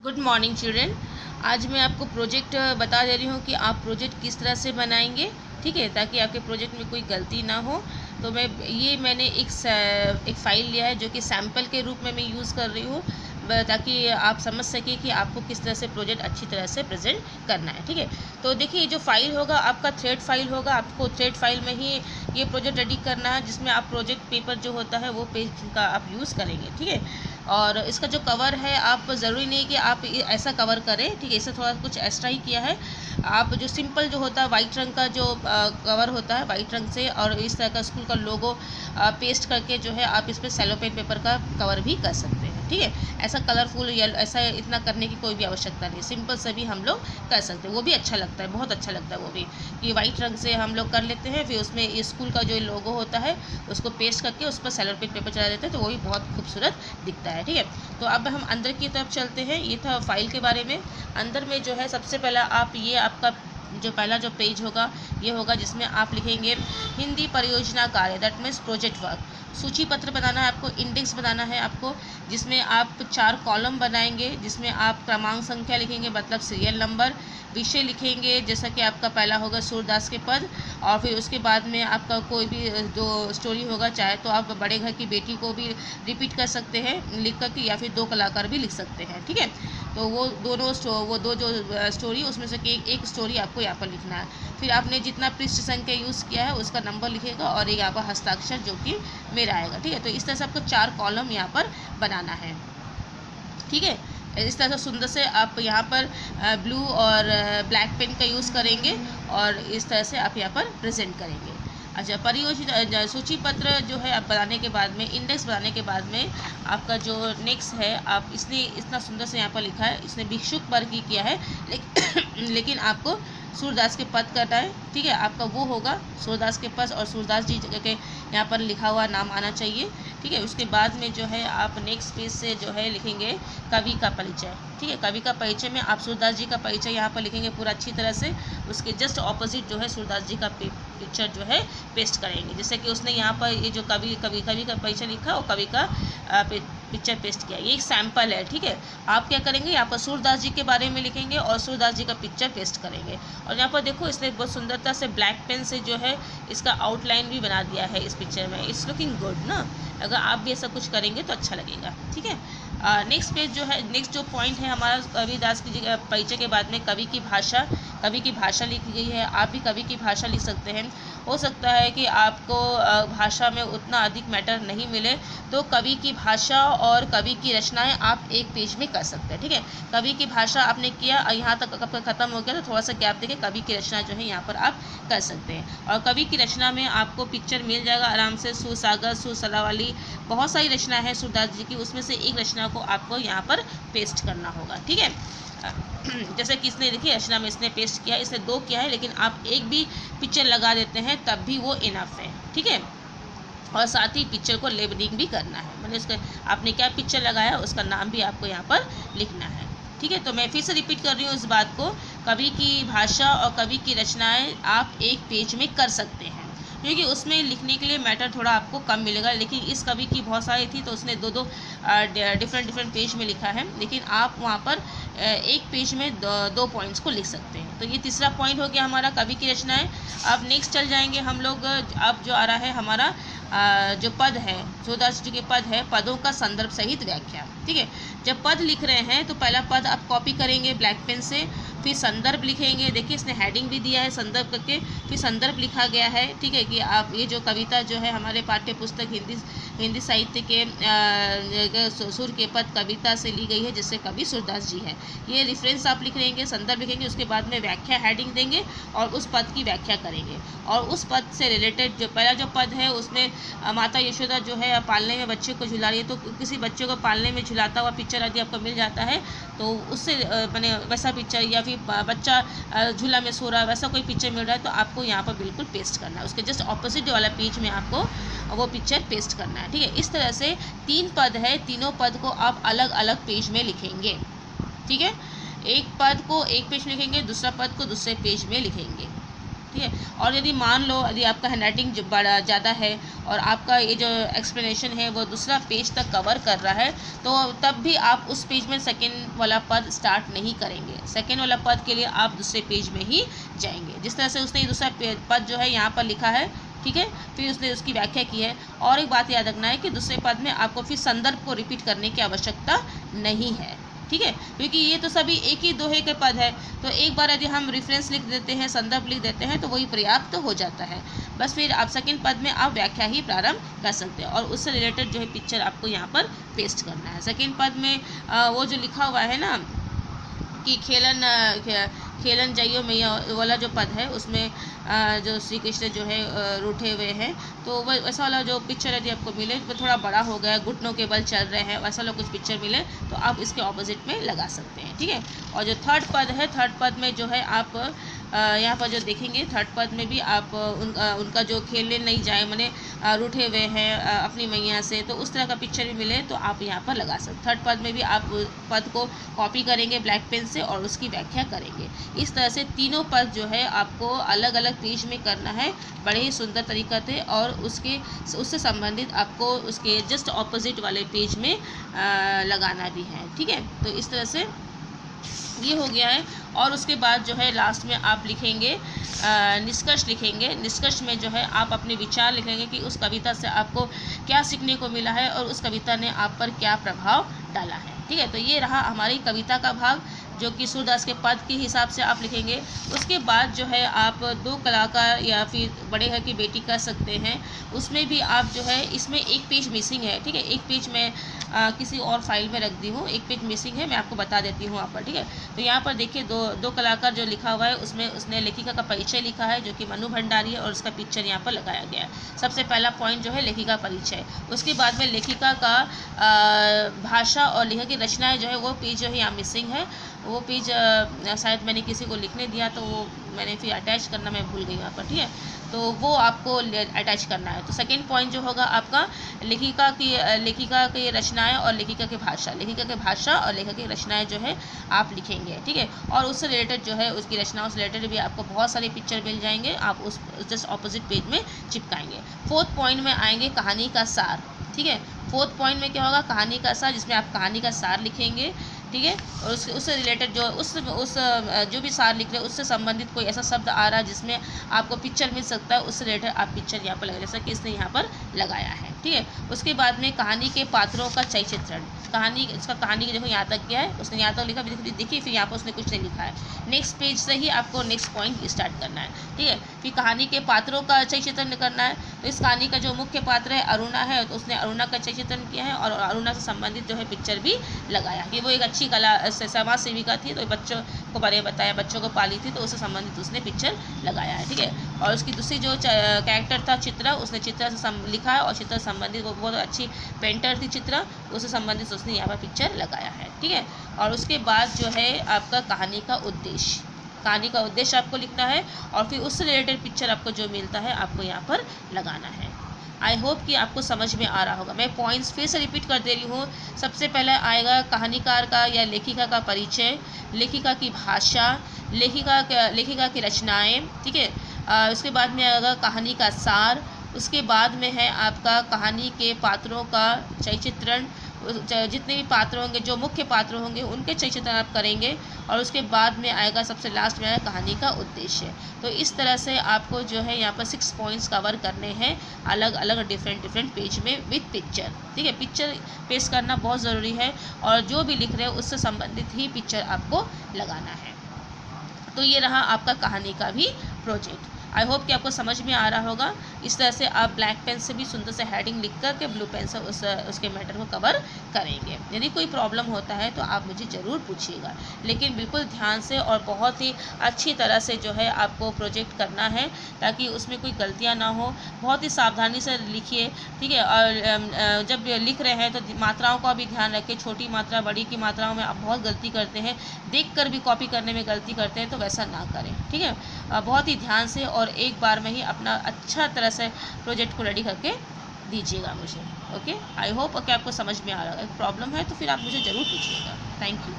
Good morning children. आज मैं आपको प्रोजेक्ट बता दे रही हूँ कि आप प्रोजेक्ट किस तरह से बनाएंगे, ठीक है, ताकि आपके प्रोजेक्ट में कोई गलती ना हो। तो मैंने एक फ़ाइल लिया है जो कि सैम्पल के रूप में मैं यूज़ कर रही हूँ, ताकि आप समझ सकें कि आपको किस तरह से प्रोजेक्ट अच्छी तरह से प्रेजेंट करना है, ठीक है। तो देखिए, ये जो फाइल होगा आपका थ्रेड फाइल होगा। आपको थ्रेड फाइल में ही ये प्रोजेक्ट रेडी करना है, जिसमें आप प्रोजेक्ट पेपर जो होता है वो पेज का आप यूज़ करेंगे, ठीक है। और इसका जो कवर है, आप ज़रूरी नहीं कि आप ऐसा कवर करें, ठीक है, इससे थोड़ा कुछ एक्स्ट्रा ही किया है। आप जो सिंपल जो होता है वाइट रंग का जो कवर होता है वाइट रंग से, और इस तरह का स्कूल का लोगो पेस्ट करके जो है आप इस पर सेलोपेन पेपर का कवर भी कर सकते हैं, ठीक है। ऐसा कलरफुल या ऐसा इतना करने की कोई भी आवश्यकता नहीं, सिंपल से भी हम लोग कर सकते हैं, वो भी अच्छा लगता है, बहुत अच्छा लगता है वो भी। कि वाइट रंग से हम लोग कर लेते हैं, फिर उसमें स्कूल का जो लोगो होता है उसको पेस्ट करके उस पर सेलोपेन पेपर चला देते हैं, तो वो भी बहुत खूबसूरत दिखता है, ठीक है। तो अब हम अंदर की तरफ चलते हैं। ये था फाइल के बारे में। अंदर में जो है सबसे पहला आप ये आपका जो पहला जो पेज होगा ये होगा, जिसमें आप लिखेंगे हिंदी परियोजना कार्य, दैट मीन्स प्रोजेक्ट वर्क। सूची पत्र बनाना है आपको, इंडेक्स बनाना है आपको, जिसमें आप 4 कॉलम बनाएंगे, जिसमें आप क्रमांक संख्या लिखेंगे, मतलब सीरियल नंबर। विषय लिखेंगे, जैसा कि आपका पहला होगा सूरदास के पद, और फिर उसके बाद में आपका कोई भी जो स्टोरी होगा, चाहे तो आप बड़े घर की बेटी को भी रिपीट कर सकते हैं लिख कर के, या फिर 2 कलाकार भी लिख सकते हैं, ठीक है। तो वो दो जो स्टोरी, उसमें से एक स्टोरी आपको यहाँ पर लिखना है। फिर आपने जितना पृष्ठ संख्या यूज़ किया है उसका नंबर लिखेगा, और एक यहाँ पर हस्ताक्षर जो कि मेरा आएगा, ठीक है। तो इस तरह से आपको 4 कॉलम यहाँ पर बनाना है, ठीक है। इस तरह से सुंदर से आप यहाँ पर ब्लू और ब्लैक पेन का यूज़ करेंगे, और इस तरह से आप यहाँ पर प्रेजेंट करेंगे। अच्छा, परियोजना सूची पत्र जो है आप बनाने के बाद में, इंडेक्स बनाने के बाद में, आपका जो नेक्स्ट है, आप इसने इतना सुंदर से यहाँ पर लिखा है, इसने भिक्षुक वर्ग की किया है, लेकिन आपको सूरदास के पद करना है, ठीक है। आपका वो होगा सूरदास के पद, और सूरदास जी के यहाँ पर लिखा हुआ नाम आना चाहिए, ठीक है। उसके बाद में जो है आप नेक्स्ट पेज से जो है लिखेंगे कवि का परिचय, ठीक है। कवि का परिचय में आप सूरदास जी का परिचय यहाँ पर लिखेंगे पूरा अच्छी तरह से। उसके जस्ट ऑपोजिट जो है सूरदास जी का पिक्चर जो है पेस्ट करेंगे, जैसे कि उसने यहाँ पर ये जो कवि का परिचय लिखा और कवि का पिक्चर पेस्ट किया। ये एक सैम्पल है, ठीक है। आप क्या करेंगे, यहाँ पर सूरदास जी के बारे में लिखेंगे और सूरदास जी का पिक्चर पेस्ट करेंगे। और यहाँ पर देखो, इसने बहुत सुंदरता से ब्लैक पेन से जो है इसका आउटलाइन भी बना दिया है इस पिक्चर में। इट्स लुकिंग गुड ना। अगर आप भी ऐसा कुछ करेंगे तो अच्छा लगेगा, ठीक है। नेक्स्ट पेज जो है, नेक्स्ट जो पॉइंट है हमारा कविदास की परिचय के बाद में कवि की भाषा लिखी गई है। आप भी कवि की भाषा लिख सकते हैं। हो सकता है कि आपको भाषा में उतना अधिक मैटर नहीं मिले, तो कवि की भाषा और कवि की रचनाएं आप एक पेज में कर सकते हैं, ठीक है। कवि की भाषा आपने किया, यहाँ तक आपका ख़त्म हो गया, तो थोड़ा सा गैप देके कवि की रचना जो है यहाँ पर आप कर सकते हैं। और कवि की रचना में आपको पिक्चर मिल जाएगा आराम से, सुसागर, सुसला वाली बहुत सारी रचना है सूरदास जी की, उसमें से एक रचना को आपको यहाँ पर पेस्ट करना होगा, ठीक है। जैसे कि इसने देखिए रचना में इसने पेस्ट किया, इसने 2 किया है, लेकिन आप एक भी पिक्चर लगा देते हैं तब भी वो इनफ है, ठीक है। और साथ ही पिक्चर को लेबलिंग भी करना है, मतलब उसका आपने क्या पिक्चर लगाया उसका नाम भी आपको यहाँ पर लिखना है, ठीक है। तो मैं फिर से रिपीट कर रही हूँ इस बात को, कवि की भाषा और कवि की रचनाएं आप एक पेज में कर सकते हैं, क्योंकि उसमें लिखने के लिए मैटर थोड़ा आपको कम मिलेगा। लेकिन इस कवि की बहुत सारी थी, तो उसने 2 डिफरेंट पेज में लिखा है, लेकिन आप वहाँ पर एक पेज में 2 पॉइंट्स को लिख सकते हैं। तो ये तीसरा पॉइंट हो गया हमारा कवि की रचनाएं। अब नेक्स्ट चल जाएंगे हम लोग। अब जो आ रहा है हमारा जो पद है, सूरदास जी के पद है, पदों का संदर्भ सहित व्याख्या, ठीक है। जब पद लिख रहे हैं तो पहला पद आप कॉपी करेंगे ब्लैक पेन से, फिर संदर्भ लिखेंगे। देखिए इसने हेडिंग भी दिया है संदर्भ करके, फिर संदर्भ लिखा गया है, ठीक है। कि आप ये जो कविता जो है हमारे पाठ्य पुस्तक हिंदी साहित्य के सुर के पद कविता से ली गई है, जिससे कवि सूरदास जी हैं। ये रेफरेंस आप लिख लेंगे, संदर्भ लिखेंगे, उसके बाद में व्याख्या हेडिंग देंगे और उस पद की व्याख्या करेंगे। और उस पद से रिलेटेड जो पहला जो पद है उसमें माता यशोदा जो है पालने में बच्चे को झुला रही है, तो किसी बच्चे को पालने में झुलाता हुआ पिक्चर यदि आपको मिल जाता है तो उससे मैंने वैसा पिक्चर, या फिर बच्चा झूला में सो रहा है वैसा कोई पिक्चर मिल रहा है, तो आपको यहाँ पर बिल्कुल पेस्ट करना है। उसके जस्ट ऑपोजिट वाला पेज में आपको वो पिक्चर पेस्ट करना है, ठीक है। इस तरह से 3 पद है, तीनों पद को आप अलग अलग पेज में लिखेंगे, ठीक है। एक पद को एक पेज में लिखेंगे, दूसरा पद को दूसरे पेज में लिखेंगे, ठीक है। और यदि मान लो यदि आपका हैंडराइटिंग बड़ा ज़्यादा है और आपका ये जो एक्सप्लेनेशन है वो दूसरा पेज तक कवर कर रहा है, तो तब भी आप उस पेज में सेकेंड वाला पद स्टार्ट नहीं करेंगे। सेकेंड वाला पद के लिए आप दूसरे पेज में ही जाएंगे। जिस तरह से उसने दूसरा पद जो है यहाँ पर लिखा है, ठीक है, फिर उसने उसकी व्याख्या की है। और एक बात याद रखना है कि दूसरे पद में आपको फिर संदर्भ को रिपीट करने की आवश्यकता नहीं है, ठीक है, क्योंकि ये तो सभी एक ही दोहे के पद है। तो एक बार यदि हम रेफरेंस लिख देते हैं, संदर्भ लिख देते हैं, तो वही पर्याप्त हो जाता है। बस फिर आप सेकंड पद में आप व्याख्या ही प्रारंभ कर सकते हैं और उससे रिलेटेड जो है पिक्चर आपको यहाँ पर पेस्ट करना है। सेकंड पद में वो जो लिखा हुआ है ना कि खेलन जाइयो मैया वाला जो पद है, उसमें जो श्री कृष्ण जो है रूठे हुए हैं, तो वह वैसा वाला जो पिक्चर यदि आपको मिले, वो थोड़ा बड़ा हो गया, घुटनों के बल चल रहे हैं, वैसा वाला कुछ पिक्चर मिले तो आप इसके ऑपोजिट में लगा सकते हैं, ठीक है। और जो थर्ड पद है, थर्ड पद में जो है आप यहाँ पर जो देखेंगे थर्ड पद में भी आप उनका जो खेलने नहीं जाए माने रूठे हुए हैं अपनी मैया से, तो उस तरह का पिक्चर भी मिले तो आप यहाँ पर लगा सकते। थर्ड पद में भी आप पद को कॉपी करेंगे ब्लैक पेन से और उसकी व्याख्या करेंगे। इस तरह से तीनों पद जो है आपको अलग अलग पेज में करना है बड़े ही सुंदर तरीक़ा से, और उससे संबंधित आपको उसके जस्ट ऑपोजिट वाले पेज में लगाना भी है, ठीक है। तो इस तरह से ये हो गया है। और उसके बाद जो है लास्ट में आप लिखेंगे निष्कर्ष लिखेंगे। निष्कर्ष में जो है आप अपने विचार लिखेंगे कि उस कविता से आपको क्या सीखने को मिला है और उस कविता ने आप पर क्या प्रभाव डाला है, ठीक है। तो ये रहा हमारी कविता का भाग, जो कि सूरदास के पद के हिसाब से आप लिखेंगे। उसके बाद जो है आप दो कलाकार या फिर बड़े घर की बेटी कर सकते हैं, उसमें भी आप जो है, इसमें एक पेज मिसिंग है, ठीक है। एक पेज मैं किसी और फाइल में रख दी हूँ, एक पेज मिसिंग है, मैं आपको बता देती हूँ यहाँ पर, ठीक है। तो यहाँ पर देखिए दो कलाकार जो लिखा हुआ है, उसमें उसने लेखिका का परिचय लिखा है जो कि मनु भंडारी है, और उसका पिक्चर यहाँ पर लगाया गया है। सबसे पहला पॉइंट जो है लेखिका परिचय, उसके बाद में लेखिका का भाषा और लेखक की रचनाएँ जो है वो पेज जो है यहाँ मिसिंग है। वो पेज शायद मैंने किसी को लिखने दिया तो वो मैंने फिर अटैच करना मैं भूल गई यहाँ पर, ठीक है। तो वो आपको अटैच करना है। तो सेकंड पॉइंट जो होगा आपका लेखिका की रचनाएं और लेखिका की भाषा, लेखिका की भाषा और लेखक की रचनाएं जो है आप लिखेंगे, ठीक है। और उससे रिलेटेड जो है उसकी रचनाओं से रिलेटेड भी आपको बहुत सारे पिक्चर मिल जाएंगे, आप उस जस्ट ऑपोजिट पेज में चिपकाएंगे। फोर्थ पॉइंट में आएंगे कहानी का सार, ठीक है। फोर्थ पॉइंट में क्या होगा, कहानी का सार, जिसमें आप कहानी का सार लिखेंगे, ठीक है। और उससे रिलेटेड जो उस जो भी सार लिख रहे हैं उससे संबंधित कोई ऐसा शब्द आ रहा है जिसमें आपको पिक्चर मिल सकता है, उससे रिलेटेड आप पिक्चर यहाँ पर लगाए, जैसा कि इसने यहाँ पर लगाया है, ठीक है। उसके बाद में कहानी के पात्रों का चय चित्रण, इसका कहानी देखो यहाँ तक क्या है, उसने यहाँ तक लिखा, देखिए फिर यहाँ पर उसने कुछ नहीं लिखा है। नेक्स्ट पेज से ही आपको नेक्स्ट पॉइंट स्टार्ट करना है, ठीक है। फिर कहानी के पात्रों का चय चित्रण करना है। तो इस कहानी का जो मुख्य पात्र है अरुणा है, तो उसने अरुणा का चय चित्रण किया है और अरुणा से संबंधित जो है पिक्चर भी लगाया कि वो एक अच्छी कला समाज सेविका थी, तो बच्चों को बारे में बताया, बच्चों को पाली थी, तो उससे संबंधित उसने पिक्चर लगाया है, ठीक है। और उसकी दूसरी जो कैरेक्टर था चित्रा, उसने चित्रा से लिखा है और चित्रा से संबंधित वो बहुत अच्छी पेंटर थी चित्रा, उससे संबंधित उसने यहाँ पर पिक्चर लगाया है, ठीक है। और उसके बाद जो है आपका कहानी का उद्देश्य आपको लिखना है और फिर उससे रिलेटेड पिक्चर आपको जो मिलता है आपको यहाँ पर लगाना है। आई होप कि आपको समझ में आ रहा होगा। मैं पॉइंट्स फिर से रिपीट कर दे रही हूँ। सबसे पहले आएगा कहानीकार का या लेखिका का परिचय, लेखिका की भाषा, लेखिका की रचनाएं, ठीक है। उसके बाद में आएगा कहानी का सार, उसके बाद में है आपका कहानी के पात्रों का चय चित्रण, जितने भी पात्र होंगे, जो मुख्य पात्र होंगे उनके चय चित्रण आप करेंगे, और उसके बाद में आएगा सबसे लास्ट में आएगा कहानी का उद्देश्य। तो इस तरह से आपको जो है यहाँ पर 6 पॉइंट्स कवर करने हैं अलग अलग डिफरेंट पेज में विथ पिक्चर, ठीक है। पिक्चर पेस्ट करना बहुत ज़रूरी है और जो भी लिख रहे हो उससे संबंधित ही पिक्चर आपको लगाना है। तो ये रहा आपका कहानी का भी प्रोजेक्ट। आई होप कि आपको समझ में आ रहा होगा। इस तरह से आप ब्लैक पेन से भी सुंदर से हेडिंग लिख कर के ब्लू पेन से उसके मैटर को कवर करेंगे। यदि कोई प्रॉब्लम होता है तो आप मुझे ज़रूर पूछिएगा, लेकिन बिल्कुल ध्यान से और बहुत ही अच्छी तरह से जो है आपको प्रोजेक्ट करना है ताकि उसमें कोई गलतियाँ ना हो। बहुत ही सावधानी से लिखिए, ठीक है। और जब लिख रहे हैं तो मात्राओं का भी ध्यान रखें। छोटी मात्रा बड़ी की मात्राओं में आप बहुत गलती करते हैं, देख कर भी कॉपी करने में गलती करते हैं, तो वैसा ना करें, ठीक है। बहुत ही ध्यान से और एक बार में ही अपना अच्छा तरह से प्रोजेक्ट को रेडी करके दीजिएगा मुझे। ओके, आई होप कि आपको समझ में आ रहा है। प्रॉब्लम है तो फिर आप मुझे ज़रूर पूछिएगा। Thank you.